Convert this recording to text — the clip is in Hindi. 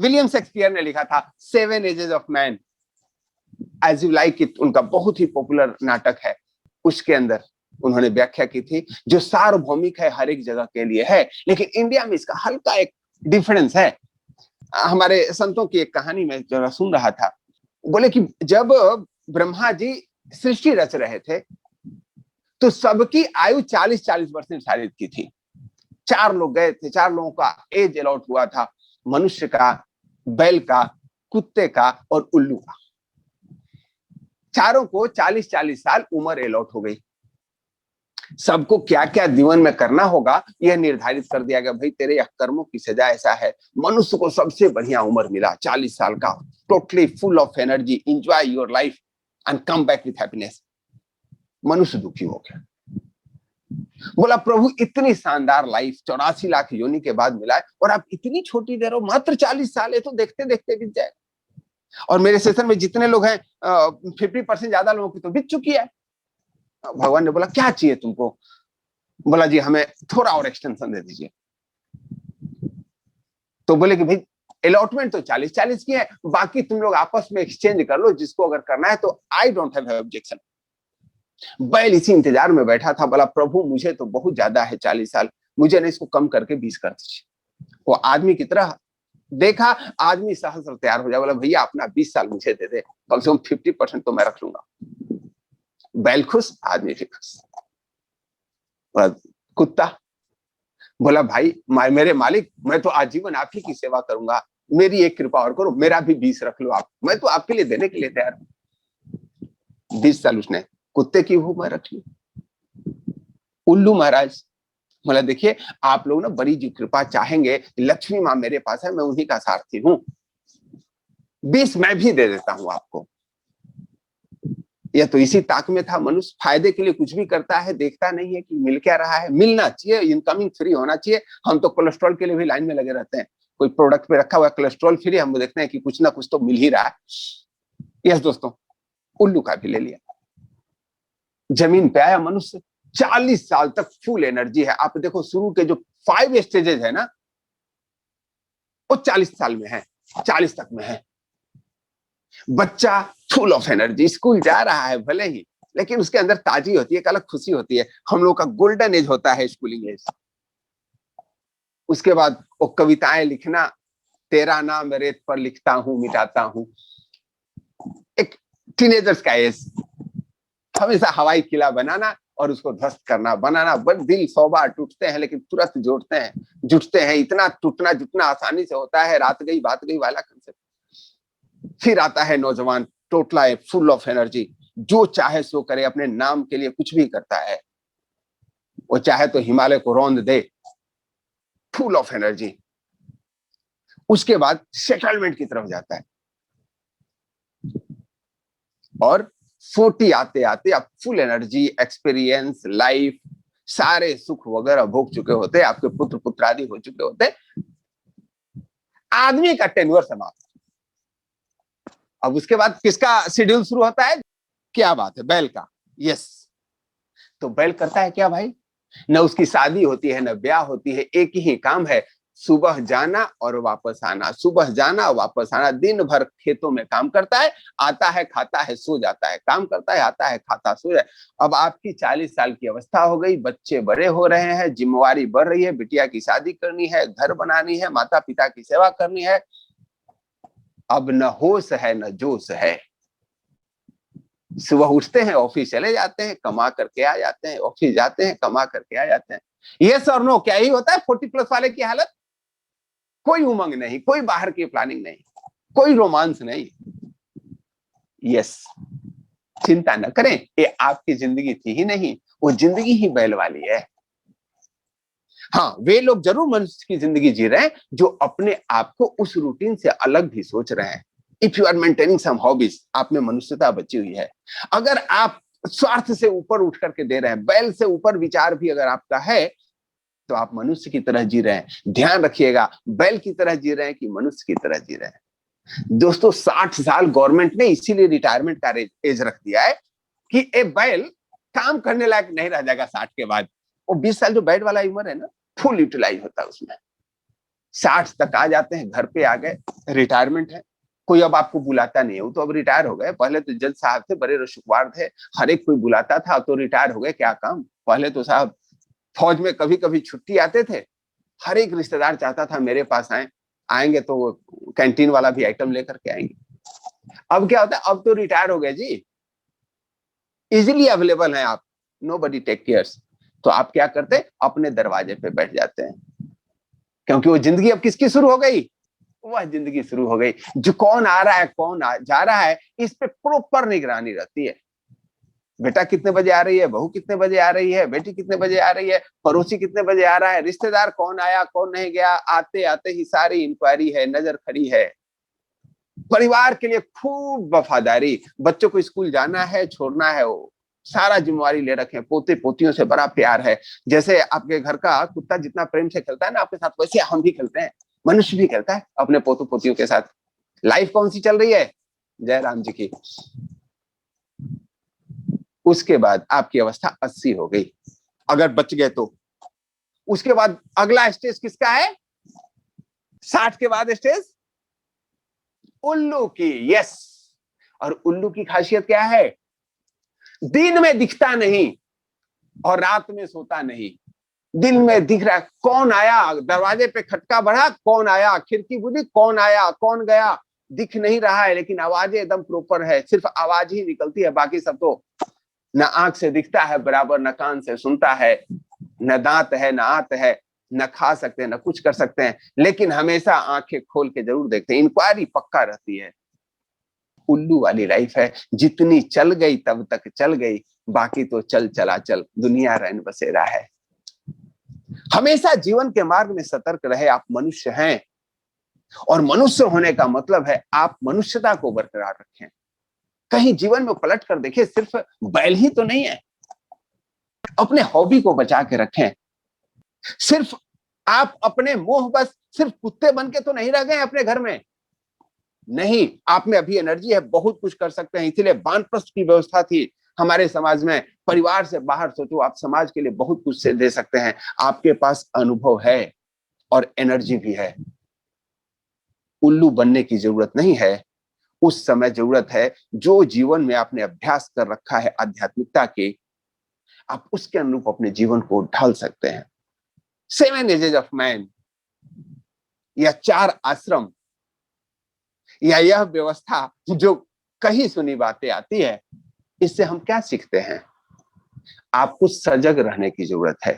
विलियम शेक्सपियर ने लिखा था seven ages of man, as you like it, उनका बहुत ही पॉपुलर नाटक है। उसके अंदर उन्होंने व्याख्या की थी जो सार्वभौमिक है, हर एक जगह के लिए है, लेकिन इंडिया में इसका हल्का एक डिफरेंस है। हमारे संतों की एक कहानी में जरा सुन रहा था, बोले कि जब ब्रह्मा जी सृष्टि रच रहे थे तो सबकी आयु 40-40 वर्ष निर्धारित की थी। 4 लोग गए थे, 4 लोगों का एज अलॉट हुआ था, मनुष्य का, बैल का, कुत्ते का और उल्लू का। चारों को 40-40 साल उम्र अलॉट हो गई। सबको क्या क्या जीवन में करना होगा यह निर्धारित कर दिया गया, भाई तेरे यह कर्मों की सजा ऐसा है। मनुष्य को सबसे बढ़िया उम्र मिला 40 साल का, totally full of energy, enjoy your life and come back with happiness. मनुष्य दुखी हो गया, बोला प्रभु इतनी शानदार लाइफ 84 लाख योनि के बाद मिला है और आप इतनी छोटी देर हो, मात्र 40 साल है, तो देखते देखते बीत जाए। और मेरे सेशन में जितने लोग हैं 50% ज्यादा लोगों की तो बीत चुकी है। भगवान ने बोला क्या चाहिए तुमको? बोला जी हमें थोड़ा और एक्सटेंशन दे दीजिए। तो बोले कि भाई अलॉटमेंट तो 40-40 की है, बाकी तुम लोग आपस में एक्सचेंज कर लो, जिसको अगर करना है तो आई डोंट हैव ऑब्जेक्शन। बैल इसी इंतजार में बैठा था, बोला प्रभु मुझे तो बहुत ज्यादा है 40 साल, मुझे नहीं इसको कम करके 20 कर दीजिए। वो आदमी की तरह देखा, आदमी सहस्र तैयार हो जाए, बोला भैया अपना 20 साल मुझे दे दे, कम से कम 50% तो मैं रख लूंगा। बैल खुश, आदमी भी खुश। कुत्ता बोला भाई मेरे मालिक, मैं तो आजीवन आप ही की सेवा करूंगा, मेरी एक कृपा और करो, मेरा भी 20 रख लो आप, मैं तो आपके लिए देने के लिए तैयार हूं। 20 साल उसने कुत्ते की मैं रख ली। उल्लू महाराज बोला देखिए आप लोग ना बड़ी जी कृपा चाहेंगे, लक्ष्मी माँ मेरे पास है, मैं उन्हीं का सारथी हूं, 20 मैं भी दे देता हूं आपको। यह तो इसी ताक में था, मनुष्य फायदे के लिए कुछ भी करता है, देखता नहीं है कि मिल क्या रहा है। मिलना चाहिए, इनकमिंग फ्री होना चाहिए। हम तो कोलेस्ट्रॉल के लिए भी लाइन में लगे रहते हैं, कोई प्रोडक्ट पे रखा हुआ है कोलेस्ट्रॉल फ्री, हम देखते हैं कि कुछ ना कुछ तो मिल ही रहा है। यस दोस्तों, उल्लू का भी ले लिया, जमीन पे आया मनुष्य, 40 साल तक फुल एनर्जी है। आप देखो शुरू के जो 5 स्टेजेस है ना, वो 40 साल में है, 40 तक में है। बच्चा फुल ऑफ एनर्जी, स्कूल जा रहा है भले ही, लेकिन उसके अंदर ताजी होती है, एक अलग खुशी होती है। हम लोग का गोल्डन एज होता है स्कूलिंग एज। उसके बाद वो कविताएं लिखना, तेरा नाम रेत पर लिखता हूं मिटाता हूं, एक टीनेजर्स का एज। हमेशा हवाई किला बनाना और उसको ध्वस्त करना, बनाना, दिल 100 बार टूटते हैं लेकिन तुरंत जोड़ते हैं, जुटते हैं। इतना टूटना जुटना आसानी से होता है, रात गई बात गई वाला कंसेप्ट। फिर आता है नौजवान, टोटला है, फुल ऑफ एनर्जी, जो चाहे सो करे, अपने नाम के लिए कुछ भी करता है। वो चाहे तो हिमालय को रौंद दे, फुल ऑफ एनर्जी। उसके बाद सेटलमेंट की तरफ जाता है और 40 आते आते आप फुल एनर्जी, एक्सपीरियंस, लाइफ, सारे सुख वगैरह भोग चुके होते, आपके पुत्र पुत्रादि हो चुके होते, आदमी का टेन्योर समाप्त। अब उसके बाद किसका शेड्यूल शुरू होता है? क्या बात है, बैल का। यस, तो बैल करता है क्या भाई? न उसकी शादी होती है, न ब्याह होती है, एक ही काम है, सुबह जाना और वापस आना, सुबह जाना वापस आना। दिन भर खेतों में काम करता है, आता है खाता है सो जाता है, काम करता है आता है खाता सो जाए। अब आपकी 40 साल की अवस्था हो गई, बच्चे बड़े हो रहे हैं, जिम्मेवारी बढ़ रही है, बिटिया की शादी करनी है, घर बनानी है, माता पिता की सेवा करनी है। अब न होश है न जोश है। सुबह उठते हैं, ऑफिस चले जाते हैं, कमा करके आ जाते हैं, ऑफिस जाते हैं, कमा करके आ जाते हैं। यस और नो, क्या ही होता है 40+ वाले की हालत? कोई उमंग नहीं, कोई बाहर की प्लानिंग नहीं, कोई रोमांस नहीं। यस, चिंता न करें, ये आपकी जिंदगी थी ही नहीं, वो जिंदगी ही बैल वाली है। हाँ, वे लोग जरूर मनुष्य की जिंदगी जी रहे हैं जो अपने आप को उस रूटीन से अलग भी सोच रहे हैं। If you are maintaining some hobbies, आप में मनुष्यता बची हुई है। अगर आप स्वार्थ से ऊपर उठ करके दे रहे हैं, बैल से ऊपर विचार भी अगर आपका है, तो आप मनुष्य की तरह जी रहे हैं। ध्यान रखिएगा, बैल की तरह जी रहे हैं कि मनुष्य की तरह जी रहे हैं। दोस्तों 60 साल गवर्नमेंट ने इसीलिए रिटायरमेंट का एज रख दिया है कि ए बैल काम करने लायक नहीं रह जाएगा 60 के बाद। वो 20 साल जो बैल वाला उम्र है ना, फुल यूटिलाइज होता है उसमें। 60 तक आ जाते हैं, घर पे आ गए, रिटायरमेंट है, कोई अब आपको बुलाता नहीं है। वो तो अब रिटायर हो गए, पहले तो जज साहब थे, बड़े रसूखवार थे, हर एक कोई बुलाता था, अब तो रिटायर हो गए, क्या काम। पहले तो साहब फौज में कभी कभी छुट्टी आते थे, हर एक रिश्तेदार चाहता था मेरे पास आएंगे तो वो कैंटीन वाला भी आइटम लेकर के आएंगे। अब क्या होता है, अब तो रिटायर हो गए जी, इजिली अवेलेबल है आप, नो बडी टेक केयर्स। तो आप क्या करते, अपने दरवाजे पे बैठ जाते हैं, क्योंकि वो जिंदगी अब किसकी शुरू हो गई, वह जिंदगी शुरू हो गई। जो कौन आ रहा है, जा रहा है, इस पे प्रॉपर निगरानी रहती है। बेटा कितने बजे आ रही है, बहू कितने बजे आ रही है, बेटी कितने बजे आ रही है, पड़ोसी कितने बजे आ रहा है, रिश्तेदार कौन आया कौन नहीं गया, आते आते ही सारी इंक्वायरी है, नजर खड़ी है। परिवार के लिए खूब वफादारी, बच्चों को स्कूल जाना है छोड़ना है, वो सारा जिम्मेवारी ले रखे हैं, पोते पोतियों से बड़ा प्यार है। जैसे आपके घर का कुत्ता जितना प्रेम से खेलता है ना आपके साथ, वैसे हम भी खेलते हैं, मनुष्य भी खेलता है अपने पोतों पोतियों के साथ। लाइफ कौन सी चल रही है, जय राम जी की। उसके बाद आपकी अवस्था 80 हो गई, अगर बच गए तो। उसके बाद अगला स्टेज किसका है, 60 के बाद स्टेज उल्लू की। यस, और उल्लू की खासियत क्या है, दिन में दिखता नहीं और रात में सोता नहीं। दिन में दिख रहा है, कौन आया, दरवाजे पे खटका बढ़ा, कौन आया, खिड़की बुझी, कौन आया कौन गया, दिख नहीं रहा है, लेकिन आवाजें एकदम प्रॉपर है, सिर्फ आवाज ही निकलती है, बाकी सब तो न आंख से दिखता है बराबर, न कान से सुनता है, न दांत है न आंत है, न खा सकते हैं न कुछ कर सकते हैं, लेकिन हमेशा आंखें खोल के जरूर देखते हैं, इंक्वायरी पक्का रहती है। उल्लू वाली लाइफ है, जितनी चल गई तब तक चल गई, बाकी तो चल चला चल, दुनिया रैन बसेरा है। हमेशा जीवन के मार्ग में सतर्क रहे, आप मनुष्य हैं, और मनुष्य होने का मतलब है आप मनुष्यता को बरकरार रखें। कहीं जीवन में पलट कर देखिए, सिर्फ बैल ही तो नहीं है, अपने हॉबी को बचा के रखें। सिर्फ आप अपने मोह बस सिर्फ कुत्ते बन के तो नहीं रह गए अपने घर में, नहीं, आप में अभी एनर्जी है, बहुत कुछ कर सकते हैं। इसीलिए वानप्रस्थ की व्यवस्था थी हमारे समाज में। परिवार से बाहर सोचो, आप समाज के लिए बहुत कुछ से दे सकते हैं, आपके पास अनुभव है और एनर्जी भी है। उल्लू बनने की जरूरत नहीं है, उस समय जरूरत है जो जीवन में आपने अभ्यास कर रखा है आध्यात्मिकता के, आप उसके अनुरूप अपने जीवन को ढाल सकते हैं। 7 एजेस ऑफ मैन, या 4 आश्रम, या यह व्यवस्था जो कहीं सुनी बातें आती है, इससे हम क्या सीखते हैं, आपको सजग रहने की जरूरत है।